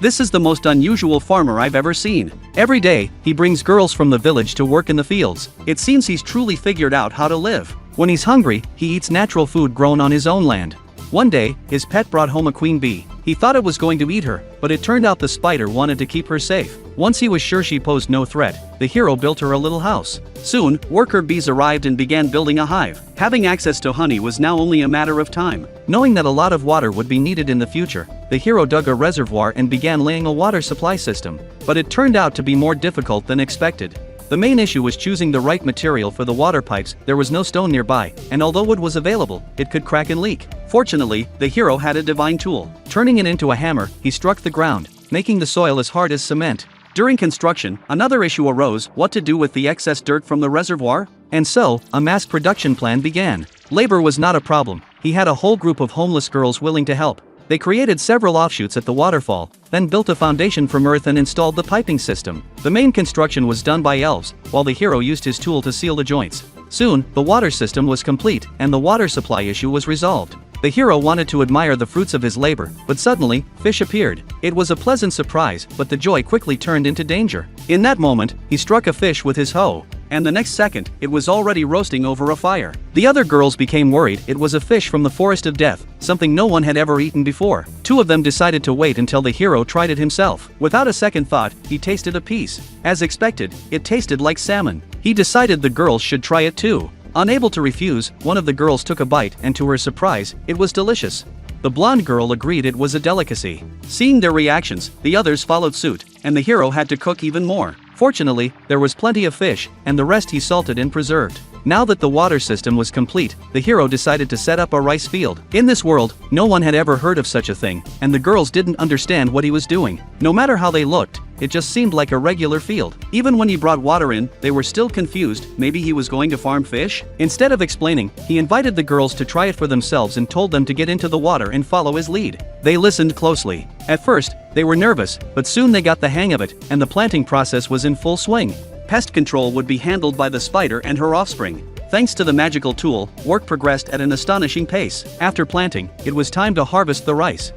This is the most unusual farmer I've ever seen. Every day, he brings girls from the village to work in the fields. It seems he's truly figured out how to live. When he's hungry, he eats natural food grown on his own land. One day, his pet brought home a queen bee. He thought it was going to eat her, but it turned out the spider wanted to keep her safe. Once he was sure she posed no threat, the hero built her a little house. Soon, worker bees arrived and began building a hive. Having access to honey was now only a matter of time. Knowing that a lot of water would be needed in the future, the hero dug a reservoir and began laying a water supply system. But it turned out to be more difficult than expected. The main issue was choosing the right material for the water pipes. There was no stone nearby, and although wood was available, it could crack and leak. Fortunately, the hero had a divine tool. Turning it into a hammer, he struck the ground, making the soil as hard as cement. During construction, another issue arose: what to do with the excess dirt from the reservoir? And so, a mass production plan began. Labor was not a problem. He had a whole group of homeless girls willing to help. They created several offshoots at the waterfall, then built a foundation from earth and installed the piping system. The main construction was done by elves, while the hero used his tool to seal the joints. Soon, the water system was complete, and the water supply issue was resolved. The hero wanted to admire the fruits of his labor, but suddenly, fish appeared. It was a pleasant surprise, but the joy quickly turned into danger. In that moment, he struck a fish with his hoe, and the next second, it was already roasting over a fire. The other girls became worried. It was a fish from the forest of death, something no one had ever eaten before. Two of them decided to wait until the hero tried it himself. Without a second thought, he tasted a piece. As expected, it tasted like salmon. He decided the girls should try it too. Unable to refuse, one of the girls took a bite, and to her surprise, it was delicious. The blonde girl agreed it was a delicacy. Seeing their reactions, the others followed suit, and the hero had to cook even more. Fortunately, there was plenty of fish, and the rest he salted and preserved. Now that the water system was complete, the hero decided to set up a rice field. In this world, no one had ever heard of such a thing, and the girls didn't understand what he was doing. No matter how they looked, it just seemed like a regular field. Even when he brought water in, they were still confused. Maybe he was going to farm fish? Instead of explaining, he invited the girls to try it for themselves and told them to get into the water and follow his lead. They listened closely. At first, they were nervous, but soon they got the hang of it, and the planting process was in full swing. Pest control would be handled by the spider and her offspring. Thanks to the magical tool, work progressed at an astonishing pace. After planting, it was time to harvest the rice.